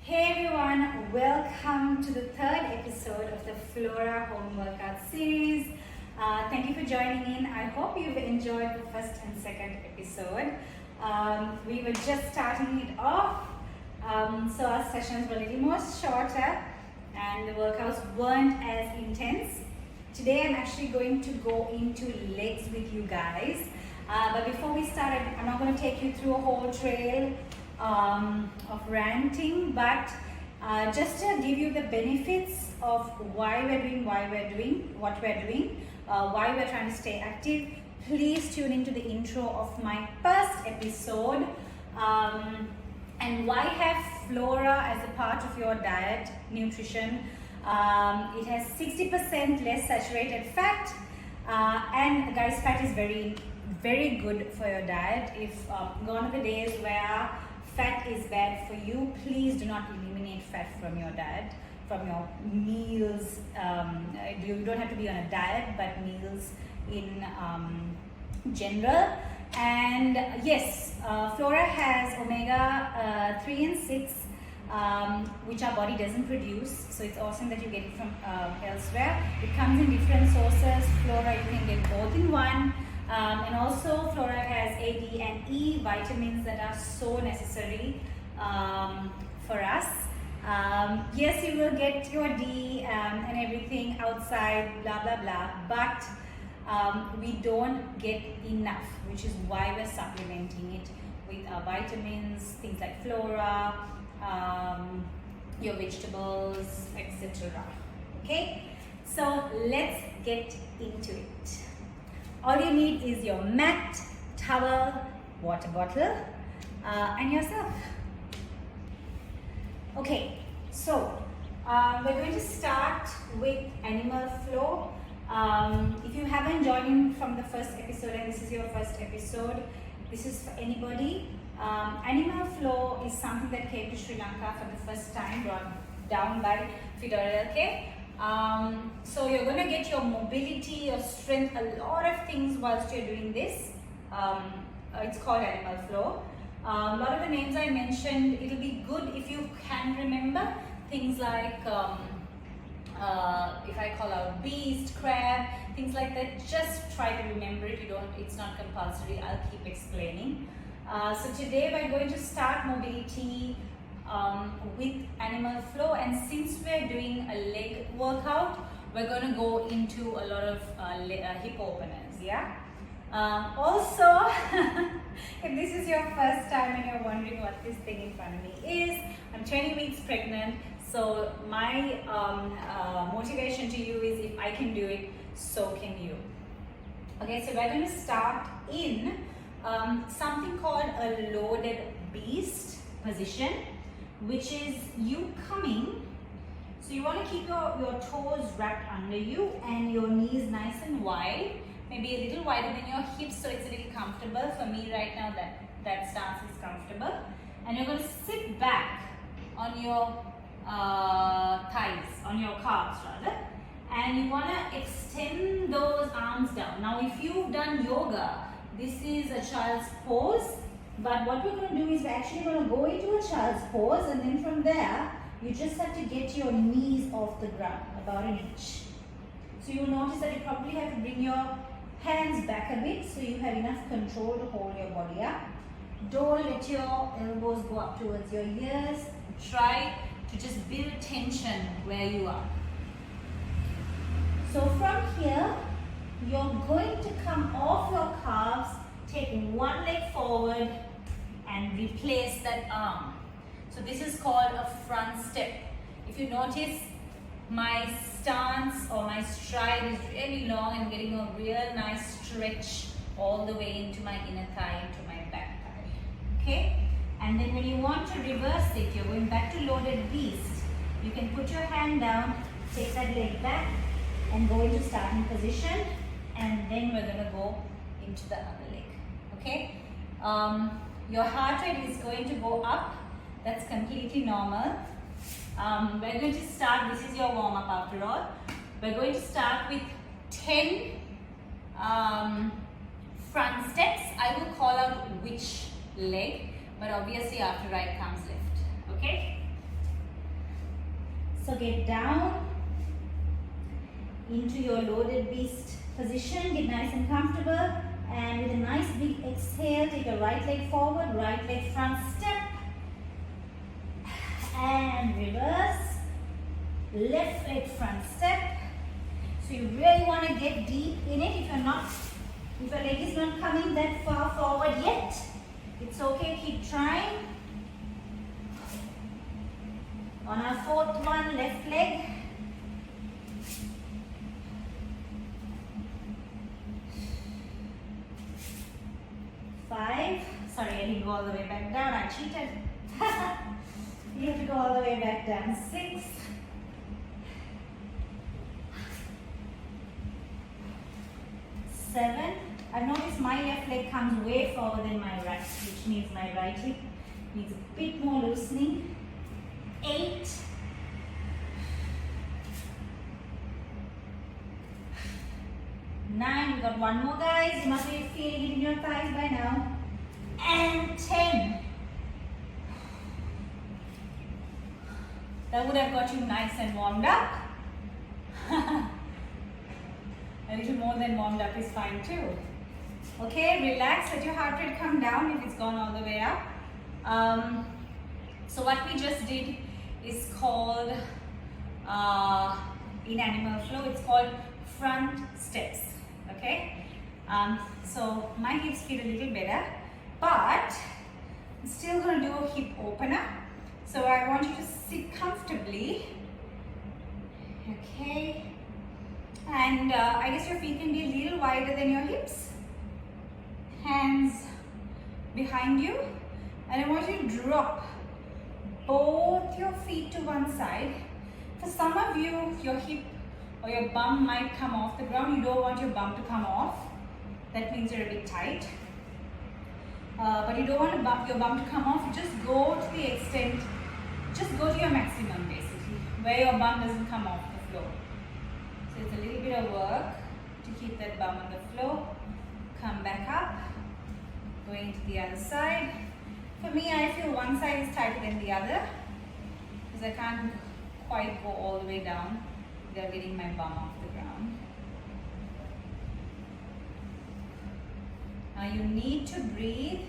Hey everyone, welcome to the third episode of the Flora Home Workout series. Thank you for joining in. I hope you've enjoyed the first and second episode. We were just starting it off, so our sessions were a little more shorter and the workouts weren't as intense. Today I'm actually going to go into legs with you guys. But before we start, I'm not going to take you through a whole trail of ranting, but just to give you the benefits of why we're doing what we're doing, why we're trying to stay active. Please tune into the intro of my first episode, and why have Flora as a part of your diet, nutrition. It has 60% less saturated fat, and guys, fat is very good for your diet. If gone are the days where fat is bad for you, please do not eliminate fat from your diet, from your meals. You don't have to be on a diet, but meals in general. And yes, Flora has omega 3 and 6, which our body doesn't produce, so it's awesome that you get it from elsewhere. It comes in different sources. Flora, you can get both in one. And also Flora has A, D and E vitamins that are so necessary for us. Yes, you will get your D and everything outside, blah blah blah, but we don't get enough, which is why we're supplementing it with our vitamins, things like Flora, your vegetables, etc. Okay, so let's get into it. All you need is your mat, towel, water bottle, and yourself. Okay, so we're going to start with animal flow. If you haven't joined in from the first episode and this is your first episode, this is for anybody. Animal flow is something that came to Sri Lanka for the first time, brought down by Fidel. Okay? So you're going to get your mobility, your strength, a lot of things whilst you're doing this. It's called animal flow. A lot of the names I mentioned, it'll be good if you can remember things like if I call out beast, crab, things like that. Just try to remember it. It's not compulsory. I'll keep explaining. So today we're going to start mobility with animal flow, and since we're doing a leg workout, we're going to go into a lot of hip openers. Yeah. Also, if this is your first time and you're wondering what this thing in front of me is, I'm 20 weeks pregnant, so my motivation to you is if I can do it, so can you. Okay, so we're going to start in something called a loaded beast position, which is you coming. So you want to keep your toes wrapped under you and your knees nice and wide, maybe a little wider than your hips, so it's a little comfortable. For me right now, that stance is comfortable. And you're going to sit back on your thighs, on your calves rather, and you want to extend those arms down. Now if you've done yoga, this is a child's pose, but what we're going to do is we're actually going to go into a child's pose, and then from there you just have to get your knees off the ground about an inch. So you'll notice that you probably have to bring your hands back a bit so you have enough control to hold your body up. Don't let your elbows go up towards your ears. Try to just build tension where you are. So from here, you're going to come off your calves, take one leg forward and replace that arm. So this is called a front step. If you notice, my stance or my stride is really long. I'm getting a real nice stretch all the way into my inner thigh, into my back thigh. Okay? And then when you want to reverse it, you're going back to loaded beast. You can put your hand down, take that leg back and go into starting position, and then we're going to go into the other leg. Okay? Your heart rate is going to go up. That's completely normal. We're going to start, this is your warm-up after all. We're going to start with 10 front steps. I will call out which leg, but obviously after right comes left. Okay? So get down into your loaded beast position, get nice and comfortable, and with a nice big exhale, take your right leg forward, right leg front step, and reverse, left leg front step. So you really want to get deep in it. If your leg is not coming that far forward yet, it's okay, keep trying. On our fourth one, left leg. Five. Sorry, I didn't go all the way back down. I cheated. You have to go all the way back down. 6. 7. I've noticed my left leg comes way forward than my right, which means my right leg needs a bit more loosening. 8. 9. We got one more, guys. You must be feeling it in your thighs by now. And 10. That would have got you nice and warmed up. A little more than warmed up is fine too. Okay, relax, let your heart rate come down if it's gone all the way up. So what we just did is called, in animal flow, it's called front steps. Okay, so my hips feel a little better, but I'm still going to do a hip opener. So I want you to sit comfortably. Okay. And I guess your feet can be a little wider than your hips. Hands behind you. And I want you to drop both your feet to one side. For some of you, your hip or your bum might come off the ground. You don't want your bum to come off. That means you're a bit tight. But you don't want your bum to come off. You just go to the extent, just go to your maximum basically, where your bum doesn't come off the floor. So it's a little bit of work to keep that bum on the floor. Come back up, going to the other side. For me, I feel one side is tighter than the other because I can't quite go all the way down without getting my bum off the ground. Now you need to breathe.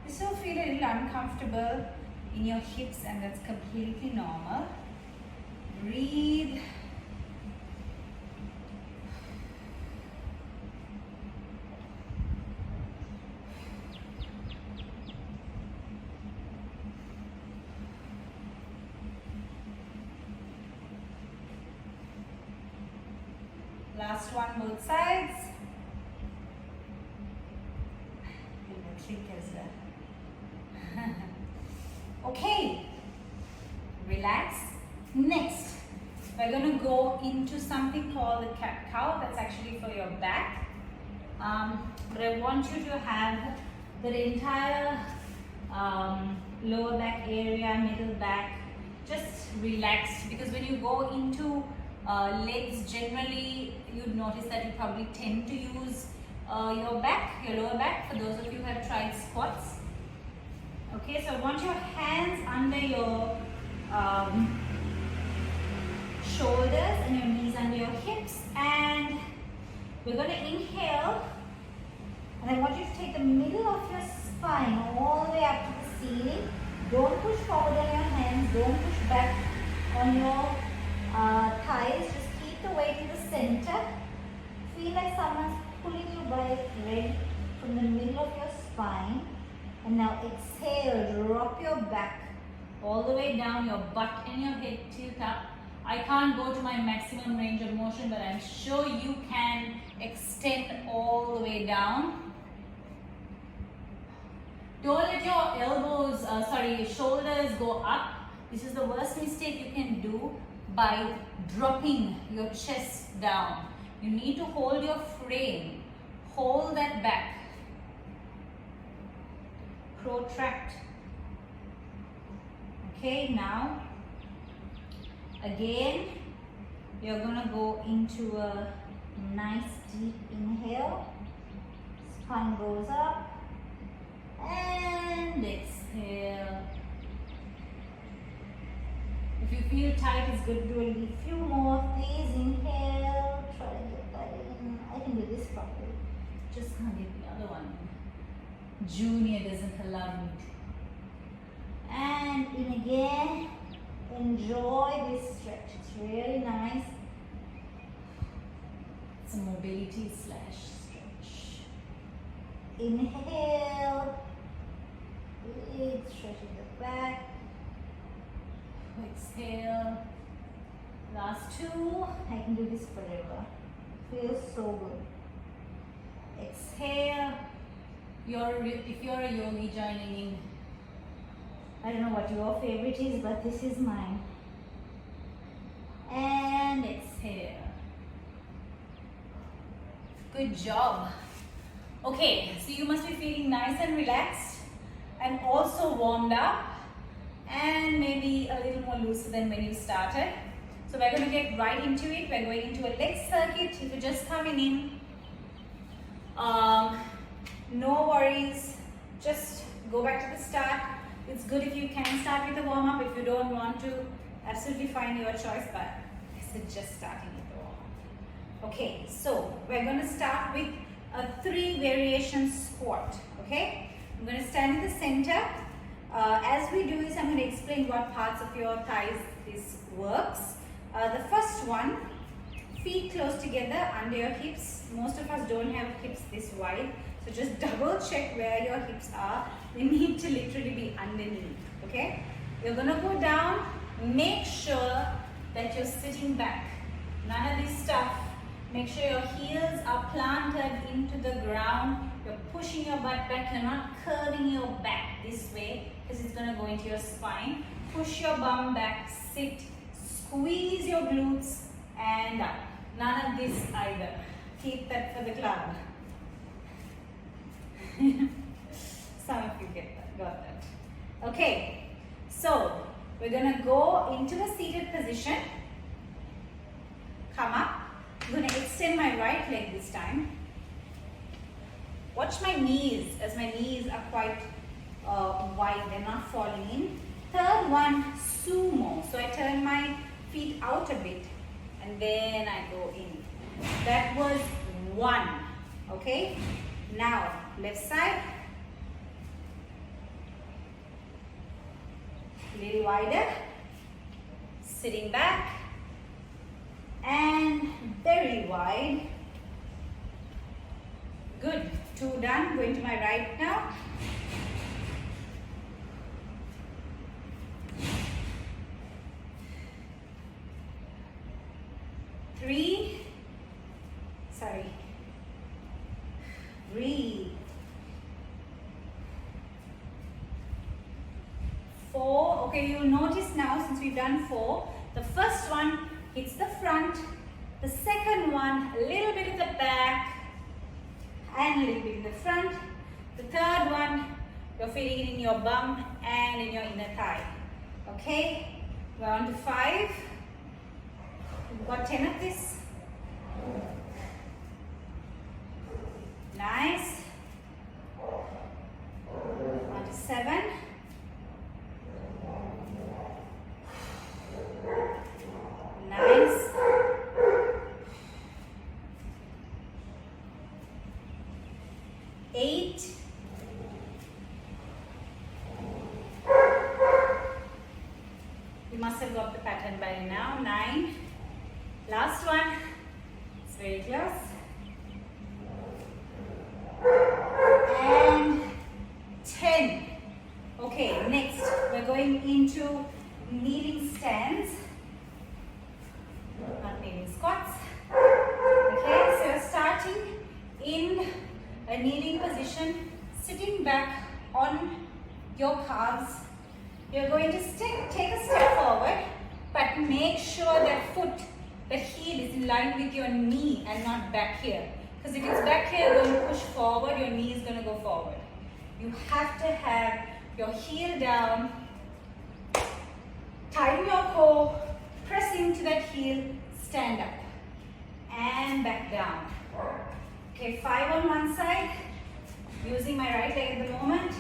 This will feel a little uncomfortable in your hips, and that's completely normal. Breathe. Last one, both sides. Okay, relax. Next, we're going to go into something called the cat-cow. That's actually for your back. But I want you to have the entire lower back area, middle back, just relaxed, because when you go into legs, generally you'd notice that you probably tend to use your back, your lower back, for those of you who have tried squats. Okay, so I want your hands under your shoulders and your knees under your hips, and we're going to inhale, and I want you to take the middle of your spine all the way up to the ceiling. Don't push forward on your hands, don't push back on your thighs, just keep the weight in the center. Feel like someone's pulling you by a thread from the middle of your spine. And now exhale, drop your back all the way down, your butt and your head tilt up. I can't go to my maximum range of motion, but I'm sure you can extend all the way down. Don't let your elbows, shoulders go up. This is the worst mistake you can do by dropping your chest down. You need to hold your frame, hold that back. Protract. Okay, now again you're gonna go into a nice deep inhale. Spine goes up and exhale. If you feel tight, it's good to do a few more of these. Inhale, try to get that in. I can do this properly. Just can't get the other one in. Junior doesn't allow me to. And in again. Enjoy this stretch. It's really nice. It's a mobility slash stretch. Inhale. Big stretch in the back. Exhale. Last two. I can do this forever. Feels so good. Exhale. If you're a yogi joining in, I don't know what your favorite is, but this is mine. And exhale. Good job. Okay, so you must be feeling nice and relaxed and also warmed up and maybe a little more looser than when you started. So we're going to get right into it. We're going into a leg circuit. If you're just coming in, no worries. Just go back to the start. It's good if you can start with a warm-up. If you don't want to, absolutely fine, your choice, but I suggest starting with the warm-up. Okay, so we're going to start with a 3 variation squat. Okay, I'm going to stand in the center. As we do this, I'm going to explain what parts of your thighs this works. The first one, feet close together under your hips. Most of us don't have hips this wide, so just double check where your hips are. They need to literally be underneath. Okay, you're going to go down. Make sure that you're sitting back. None of this stuff. Make sure your heels are planted into the ground. You're pushing your butt back. You're not curving your back this way because it's going to go into your spine. Push your bum back. Sit. Squeeze your glutes and up. None of this either. Keep that for the club. Some of you got that. Okay, so we're going to go into a seated position. Come up. I'm going to extend my right leg this time. Watch my knees, as my knees are quite wide. They're not falling in. Third one, sumo. So I turn my feet out a bit and then I go in. That was 1. Okay, now left side. A little wider. Sitting back. And very wide. Good. 2 done. Going to my right now. Three. Sorry. Breathe. 4. Okay, you'll notice now since we've done 4, the first one hits the front, the second one a little bit at the back and a little bit in the front, the third one you're feeling it in your bum and in your inner thigh. Okay, we're on to 5. We've got 10 of this. Nice. On to 7. Nice. 8. You must have got the pattern by now. 9. Last one. It's very close. And 10. Okay, next we're going into kneeling stands. Not kneeling squats. Okay, so you're starting in a kneeling position, sitting back on your calves. You're going to take a step forward, but make sure that that heel is in line with your knee and not back here. Because if it's back here, you're going to push forward, your knee is going to go forward. You have to have your heel down, tighten your core, press into that heel, stand up, and back down. Okay, 5 on one side, using my right leg at the moment.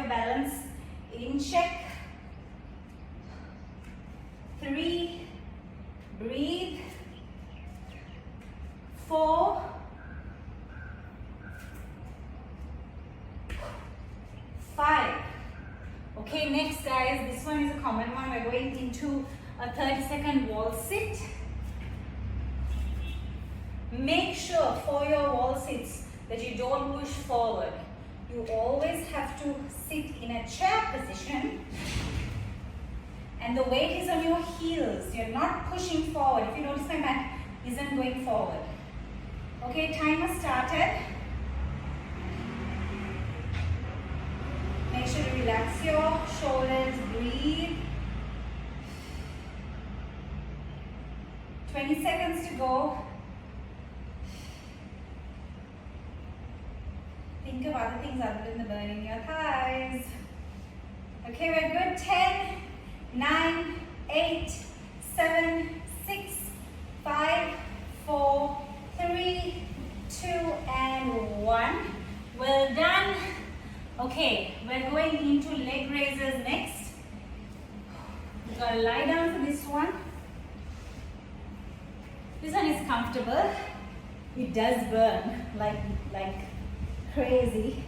balance in check. 3, breathe. 4, 5. Okay, next guys, this one is a common one. We're going into a 30-second wall sit. Make sure for your wall sits that you don't push forward. You always have to sit in a chair position and the weight is on your heels. You're not pushing forward. If you notice, my mat isn't going forward. Okay, timer started. Make sure to relax your shoulders, breathe. 20 seconds to go. Think of other things other than the burn in your thighs. Okay, we're good. 10, 9, 8, 7, 6, 5, 4, 3, 2, and 1. Well done. Okay, we're going into leg raisers next. You gotta lie down for this one. This one is comfortable. It does burn like crazy,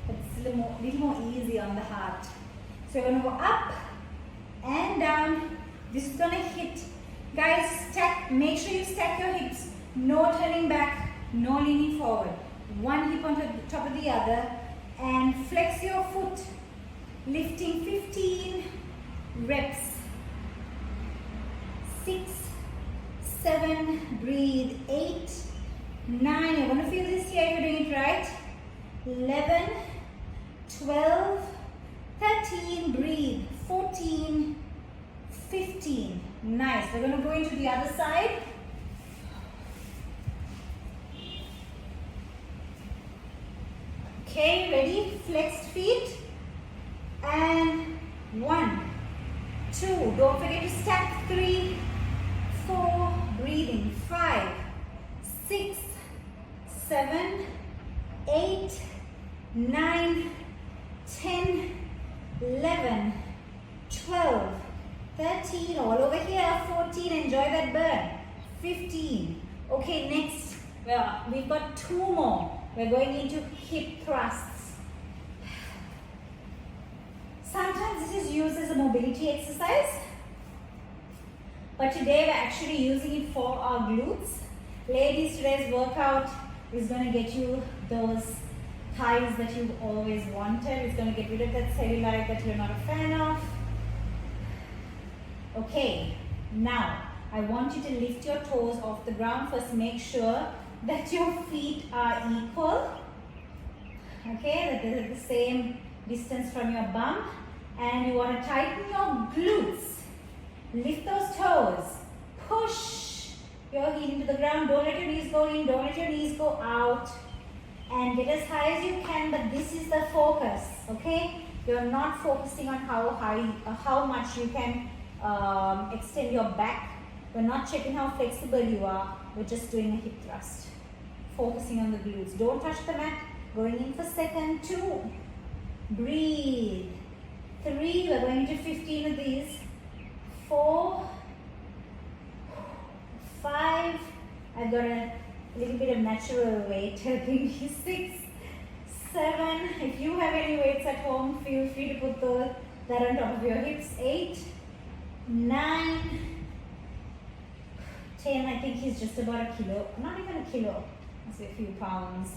but it's a little more easy on the heart. So we're gonna go up and down. This is gonna hit. Guys, stack. Make sure you stack your hips. No turning back, no leaning forward. One hip on the top of the other. And flex your foot, lifting 15 reps. 6, 7, breathe. 8, 9, you're going to feel this here if you're doing it right. 11, 12, 13, breathe. 14, 15. Nice. We're going to go into the other side. Okay, ready? Flexed feet. And 1, 2. Don't forget to stack. 3, 4. Breathing. 5, 6, 7, 8, 9, 10, 11, 12, 13. All over here. 14. Enjoy that burn. 15. Okay, next. Well, we've got 2 more. We're going into hip thrusts. Sometimes this is used as a mobility exercise, but today we're actually using it for our glutes. Ladies, today's workout is going to get you those thighs that you've always wanted. It's going to get rid of that cellulite that you're not a fan of. Okay, now I want you to lift your toes off the ground. First, make sure that your feet are equal, okay, that they're the same distance from your bum, and you want to tighten your glutes. Lift those toes, push your heel into the ground. Don't let your knees go in, don't let your knees go out, and get as high as you can, but this is the focus, okay? You're not focusing on how high, how much you can extend your back. We're not checking how flexible you are. We're just doing a hip thrust. Focusing on the glutes. Don't touch the mat. Going in for second. 2. Breathe. 3. We're going to 15 of these. 4. 5. I've got a little bit of natural weight helping me. 6. 7. If you have any weights at home, feel free to put that on top of your hips. 8. 9. 10, I think he's just about a kilo, not even a kilo, I'll say a few pounds.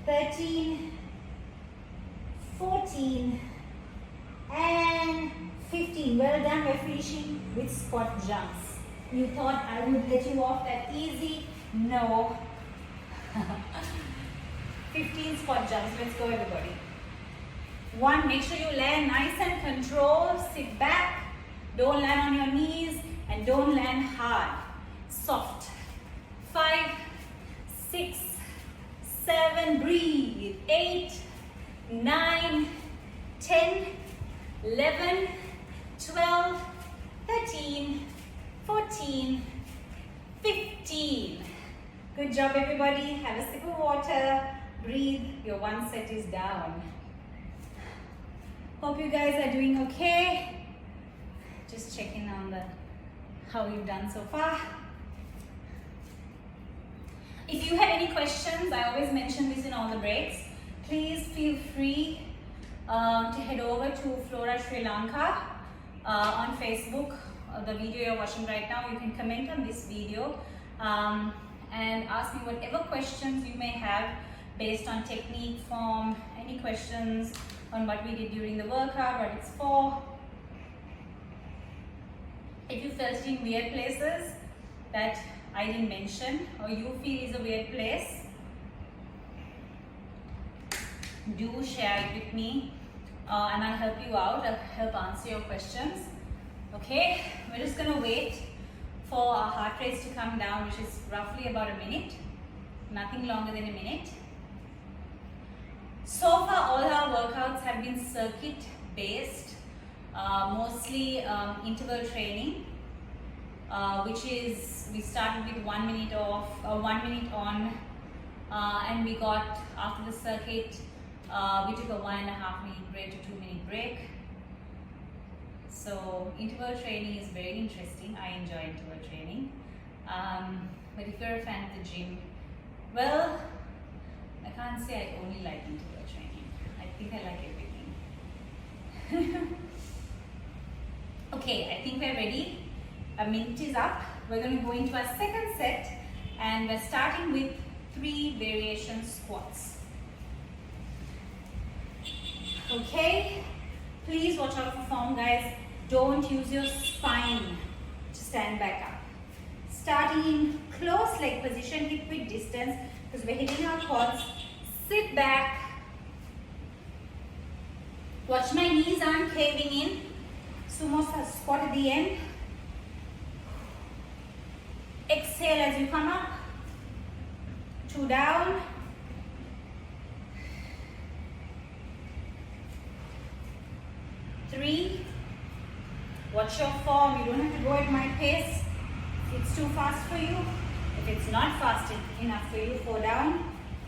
13, 14, and 15. Well done, we're finishing with squat jumps. You thought I would let you off that easy? No. 15 squat jumps, let's go everybody. 1, make sure you land nice and controlled, sit back, don't land on your knees, and don't land hard, soft. 5, 6, 7, breathe. 8, 9, 10, 11, 12, 13, 14, 15. Good job everybody. Have a sip of water. Breathe. Your 1 set is down. Hope you guys are doing okay. Just checking on how you've done so far. If you have any questions, I always mention this in all the breaks, please feel free to head over to Flora Sri Lanka on Facebook. The video you're watching right now, you can comment on this video and ask me whatever questions you may have based on technique, form, any questions on what we did during the workout, what it's for. If you felt in weird places that I didn't mention or you feel is a weird place, do share it with me and I'll help you out. I'll help answer your questions. Okay, we're just gonna wait for our heart rates to come down, which is roughly about a minute, nothing longer than a minute. So far all our workouts have been circuit based, mostly interval training, which is, we started with 1 minute off, 1 minute on, and we got, after the circuit, we took a 1.5 minute break to 2 minute break. So interval training is very interesting. I enjoy interval training. But if you're a fan of the gym, well, I can't say I only like interval training. I think I like everything. Okay, I think we're ready. A minute is up. We're going to go into our second set and we're starting with 3 variation squats. Okay, please watch out for form, guys. Don't use your spine to stand back up. Starting in close leg position, hip width distance, because we're hitting our quads. Sit back. Watch my knees aren't caving in. Sumo squat at the end. Exhale as you come up. 2 down. 3. Watch your form. You don't have to go at my pace. If it's too fast for you, if it's not fast enough for you, 4 down.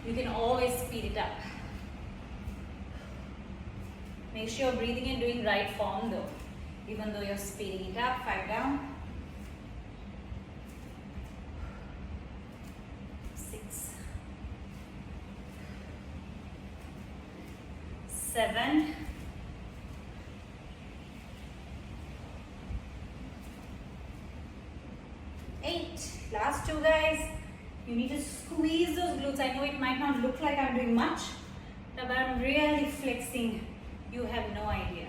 You can always speed it up. Make sure you're breathing and doing right form though, even though you're speeding it up. 5 down. 6. 7. 8. Last 2, guys. You need to squeeze those glutes. I know it might not look like I'm doing much, but I'm really flexing. You have no idea.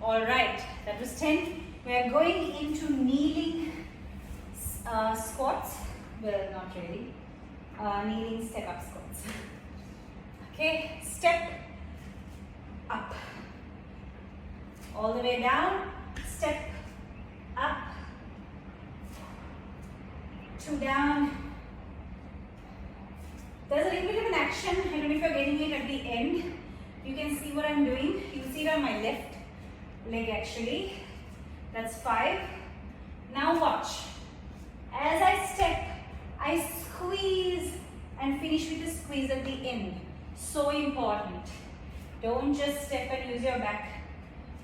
All right, that was 10. We are going into kneeling squats. Well, not really. Kneeling step-up squats. Okay, step up. All the way down. Step up. 2 down. There's a little bit of an action. I don't know if you're getting it at the end. You can see what I'm doing. You can see it on my left leg actually. That's 5. Now watch. As I step, I squeeze and finish with the squeeze at the end. So important. Don't just step and use your back.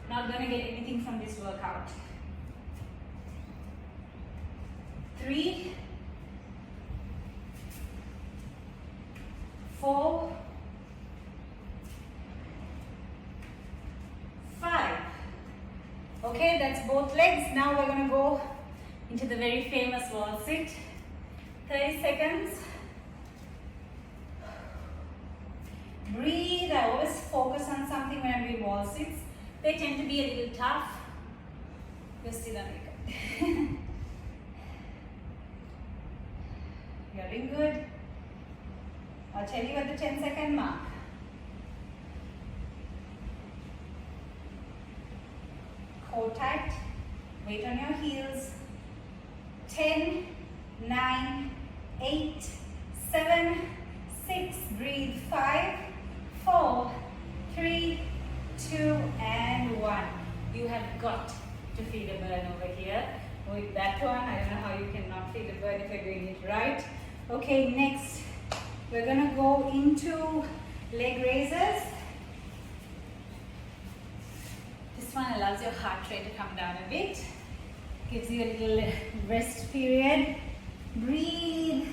Not gonna get anything from this workout. 3, 4, 5. Okay, that's both legs. Now we're gonna go into the very famous wall sit. 30 seconds. Breathe. I always focus on something when I'm doing wall sits. They tend to be a little tough. You're still doing good. You're doing good. I'll tell you at the 10-second mark. Hold tight. Weight on your heels. 10, 9, 8, 7, 6. Breathe. 5, 4, 3, 2, and 1. You have got to feel the burn over here. With that one, I don't know how you cannot feel the burn if you're doing it right. Okay, next we're gonna go into leg raises. This one allows your heart rate to come down a bit. Gives you a little rest period. Breathe.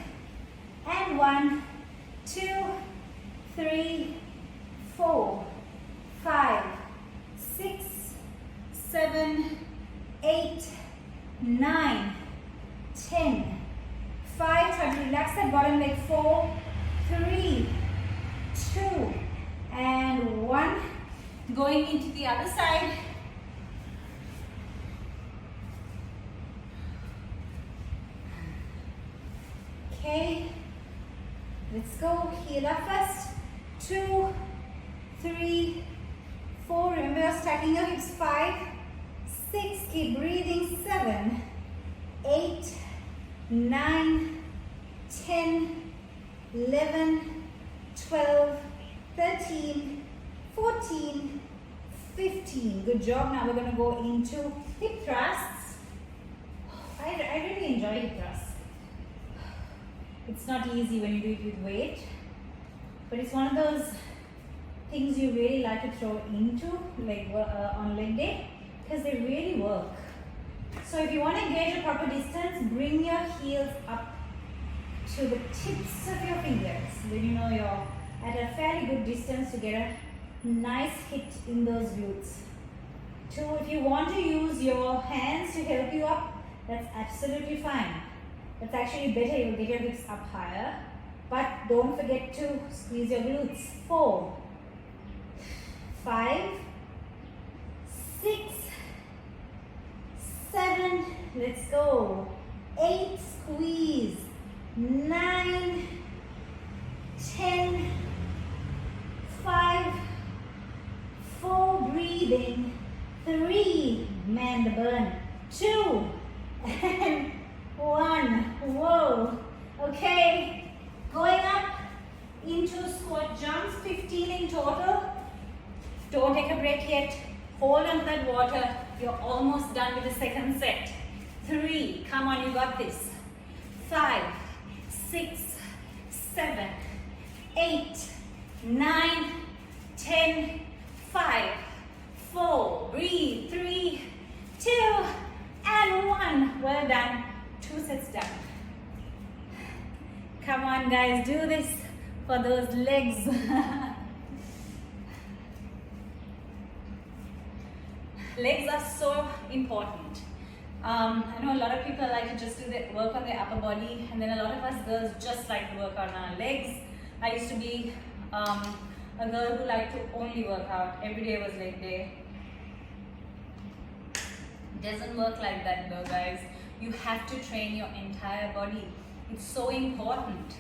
And 1, 2, 3, 4, 5, 6, 7, 8, 9, 10. 5. Try to relax that bottom leg. 4, 3, 2, and 1. Going into the other side. Okay. Let's go. Heel up first. 2, 3, 4. Remember you're stacking your hips. 5, 6. Keep breathing. 7, 8, 9, 10, 11, 12, 13, 14, 15. Good job. Now we're going to go into hip thrusts. I really enjoy hip thrusts. It's not easy when you do it with weight, but it's one of those things you really like to throw into like on leg day because they really work. So if you want to gauge a proper distance, bring your heels up to the tips of your fingers. Then you know you're at a fairly good distance to get a nice hit in those glutes. 2, if you want to use your hands to help you up, that's absolutely fine. That's actually better, you'll get your hips up higher. But don't forget to squeeze your glutes. 4, 5, 6, 7, let's go. 8, squeeze. 9, 10, 5, 4, breathing. 3, man the burn. 2, and 1. Whoa. Okay. Going up into squat jumps. 15 in total. Don't take a break yet. Hold on to that water. You're almost done with the second set. 3. Come on, you got this. 5, 6, 7, 8, 9, 10, 5, 4. Breathe. 3, 2, and 1. Well done. 2 sets done. Come on guys, do this for those legs. Legs are so important. I know a lot of people like to just do the work on their upper body, and then a lot of us girls just like to work on our legs. I used to be a girl who liked to only work out. Every day was leg day. It doesn't work like that though, guys. You have to train your entire body. It's so important.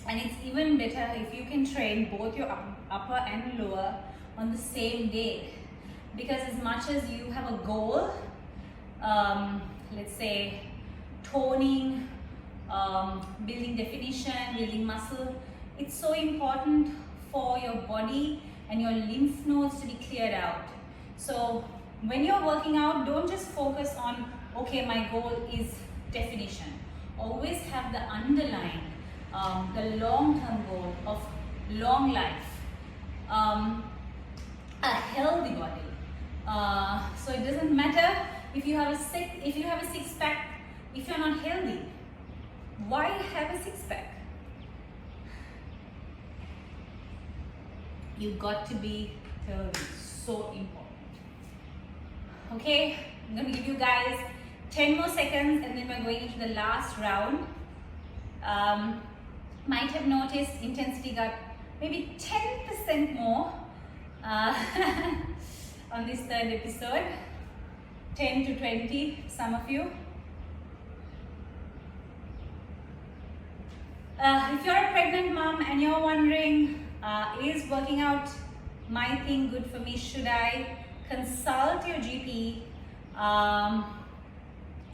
And it's even better if you can train both your upper and lower on the same day. Because as much as you have a goal, let's say toning, building definition, building muscle, it's so important for your body and your lymph nodes to be cleared out. So when you're working out, don't just focus on, okay, my goal is definition. Always have the underlying, the long-term goal of long life, a healthy body. So it doesn't matter if you have a six-pack, if you're not healthy. Why have a six-pack? You've got to be healthy. So important. Okay, I'm going to give you guys 10 more seconds and then we're going into the last round. Might have noticed intensity got maybe 10% more on this third episode. 10 to 20, some of you. If you're a pregnant mom and you're wondering, is working out my thing, good for me? Should I consult your GP?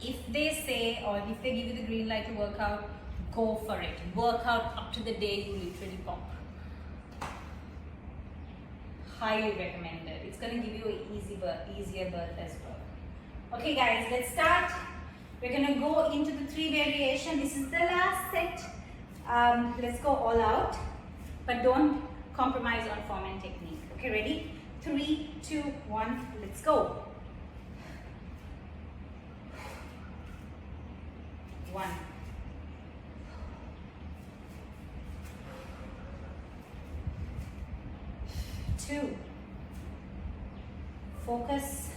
If they say, or if they give you the green light to work out, go for it. Work out up to the day you literally pop. Highly recommended. It's going to give you an easier birth as well. Okay guys, let's start. We're going to go into the 3 variation. This is the last set. Let's go all out. but don't compromise on form and technique. Okay, ready? 3, 2, 1, let's go. 1, 2, focus,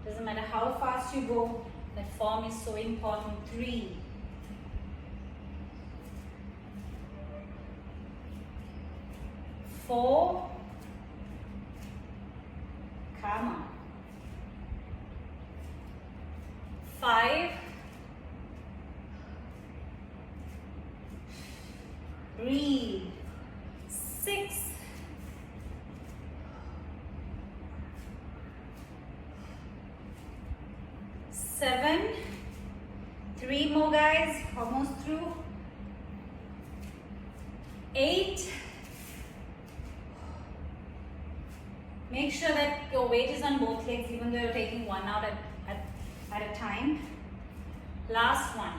doesn't matter how fast you go, that form is so important. 3, 4, come on, 5, breathe, 6, 7, 3 more guys, almost through, 8, make sure that your weight is on both legs even though you're taking one out at a time. Last one.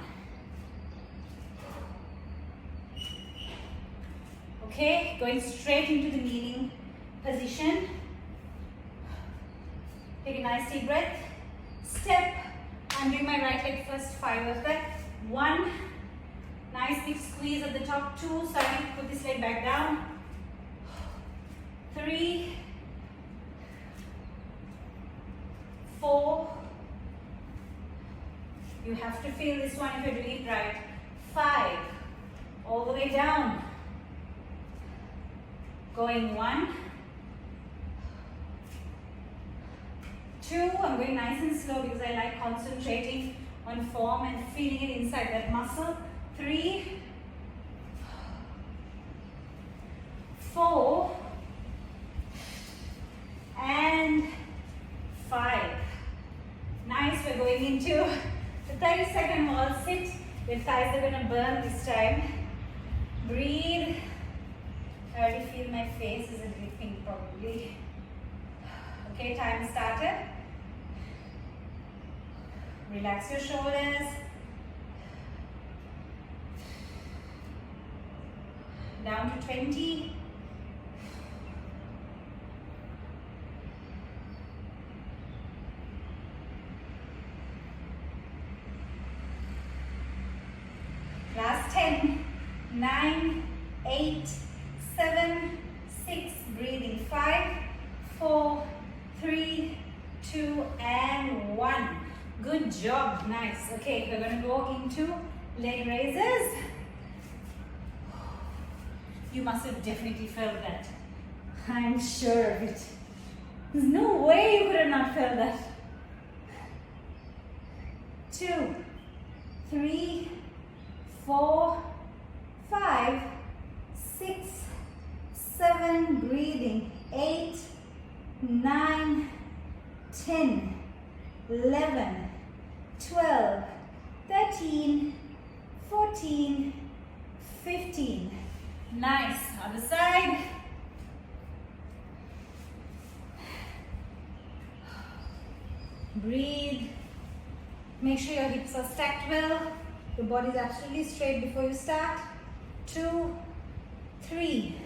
Okay, going straight into the kneeling position. Take a nice deep breath. Step. I'm doing my right leg first, 5 of that. 1. Nice big squeeze at the top. 2. So I need to put this leg back down. 3. 4. You have to feel this one if you're doing it right. 5. All the way down. Going 1. 2. I'm going nice and slow because I like concentrating on form and feeling it inside that muscle. 3. 4. And 5. Nice, we're going into the 30-second wall sit. Your thighs are going to burn this time. Breathe. I already feel my face is dripping probably. Okay, time started. Relax your shoulders. Down to 20. Last 10, 9, 8, 7, 6, breathing, 5, 4, 3, 2, and 1. Good job, nice. Okay, we're going to go into leg raises. You must have definitely felt that. I'm sure of it. There's no way you could have not felt that. 2, 3, 4, 5, 6, 7, breathing, 8, 9, 10, 11, 12, 13, 14, 15. Nice. Other side. Breathe. Make sure your hips are stacked well. Your body is absolutely straight before you start. 2, 3,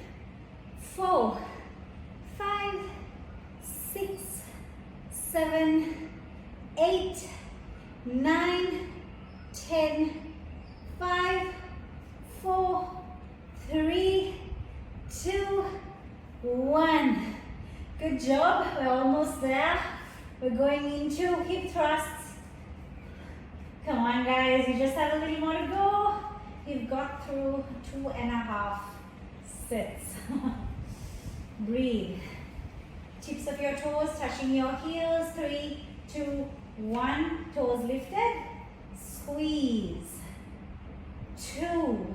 4, 5, 6, 7, 8, 9, 10, 5, 4, 3, 2, 1. Good job. We're almost there. We're going into hip thrusts. Come on guys, you just have a little more to go. You've got through 2.5 sets. Breathe. Tips of your toes touching your heels. 3, 2, 1. Toes lifted. Squeeze. 2,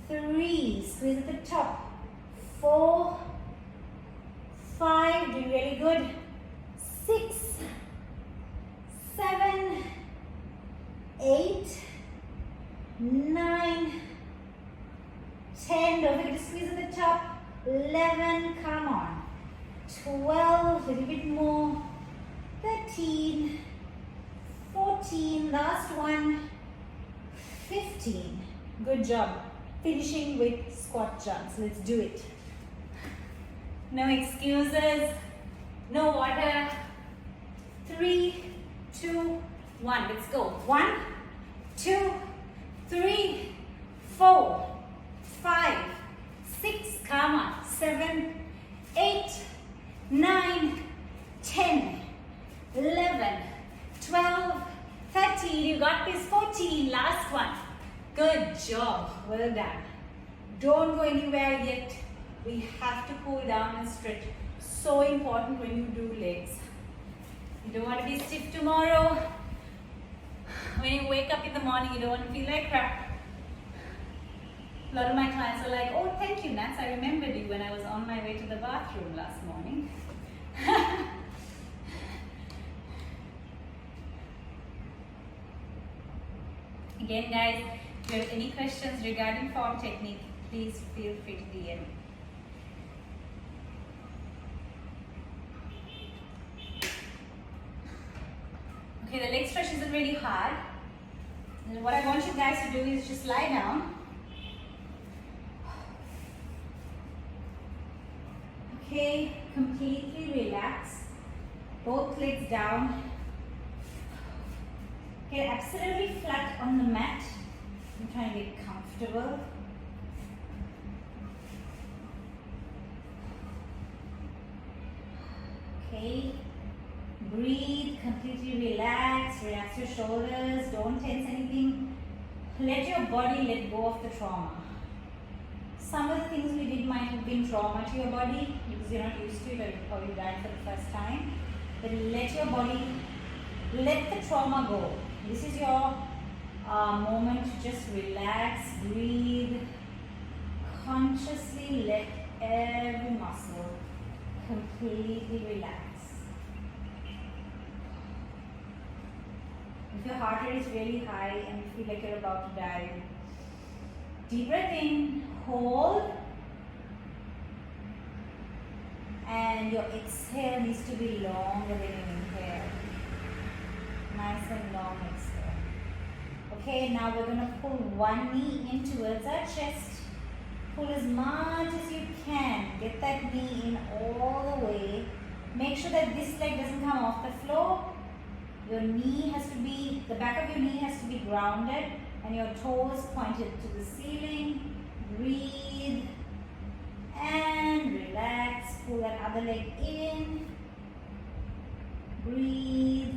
3. Squeeze at the top. 4, 5. Doing really good. 6, 7, 8, 9, 10. Don't forget to squeeze at the top. 11. Come on. 12. A little bit more. 13. 14. Last one. 15. Good job. finishing with squat jumps. Let's do it. No excuses, no water. 3, 2, 1. Let's go. 1, 2, 3, 4, 5, 6. Come on. 7, 8, 9, 10, 11, 12, 13. You got this. 14. Last one. Good job. Well done. Don't go anywhere yet. We have to cool down and stretch. So important when you do legs. You don't want to be stiff tomorrow. When you wake up in the morning, you don't want to feel like crap. A lot of my clients are like, oh, thank you, Nats. I remembered you when I was on my way to the bathroom last morning. Again, guys, if you have any questions regarding form technique, please feel free to DM me. Okay, the leg stretch isn't really hard. And what I want you guys to do is just lie down. Okay, completely relax. Both legs down. Get absolutely flat on the mat. I'm trying to get comfortable. Okay. Breathe, completely relax. Relax your shoulders. Don't tense anything. Let your body let go of the trauma. Some of the things we did might have been trauma to your body because you're not used to it or you've probably done it for the first time. But let your body, let the trauma go. This is your moment to just relax, breathe, consciously let every muscle completely relax. If your heart rate is really high and you feel like you're about to die, deep breath in, hold, and your exhale needs to be longer than your inhale. Nice and long exhale. Okay, now we're going to pull one knee in towards our chest. Pull as much as you can. Get that knee in all the way. Make sure that this leg doesn't come off the floor. Your knee has to be, the back of your knee has to be grounded and your toes pointed to the ceiling. Breathe and relax. Pull that other leg in. Breathe.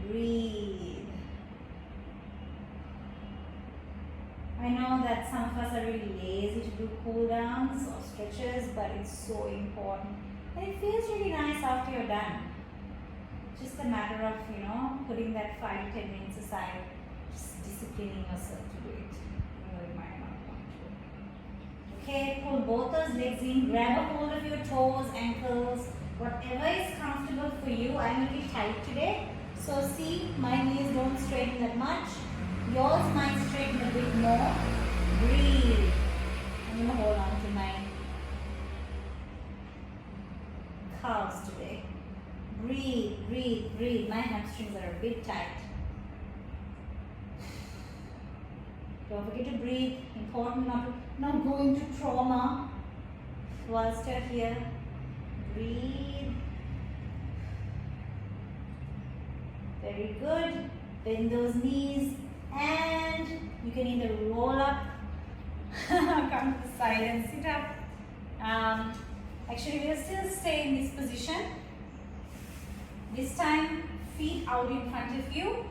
Breathe. I know that some of us are really lazy to do cool downs or stretches, but it's so important. And it feels really nice after you're done. Just a matter of, putting that 5 to 10 minutes aside, just disciplining yourself to do it. You might not want to. Okay, pull both those legs in, grab a hold of your toes, ankles, whatever is comfortable for you. I'm really tight today. So see, my knees don't straighten that much. Yours might straighten a bit more. Breathe. I'm going to hold on to my calves today. Breathe, breathe, breathe. My hamstrings are a bit tight. Don't forget to breathe. Important not go into trauma whilst you're here. Breathe. Very good. Bend those knees and you can either roll up, come to the side and sit up. Actually, we'll still stay in this position. This time, feet out in front of you.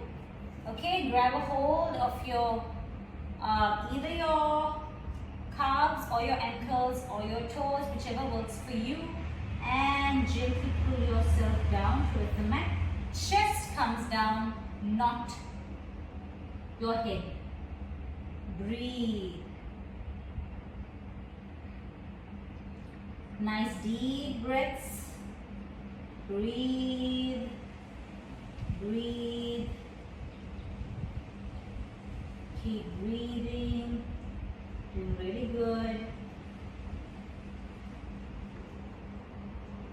Okay, grab a hold of your either your calves or your ankles or your toes, whichever works for you, and gently pull yourself down towards the mat. Chest comes down, not your head. Breathe. Nice deep breaths. Breathe. Breathe. Keep breathing. Doing really good.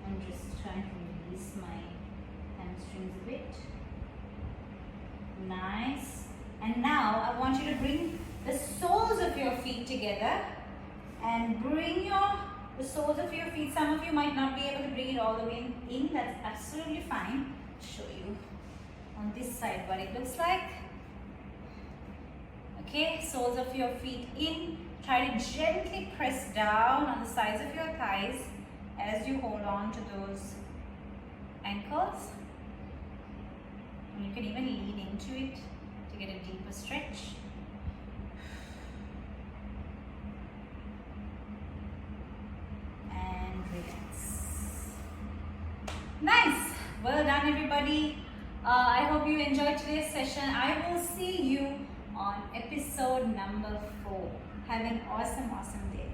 I'm just trying to release my hamstrings a bit. Nice. And now I want you to bring the soles of your feet together and bring the soles of your feet. Some of you might not be able to bring it all the way in. That's absolutely fine. I'll show you on this side what it looks like. Okay, soles of your feet in. Try to gently press down on the sides of your thighs as you hold on to those ankles. And you can even lean into it to get a deeper stretch. And relax. Nice. Well done, everybody. I hope you enjoyed today's session. I will see you on episode number 4. Have an awesome day.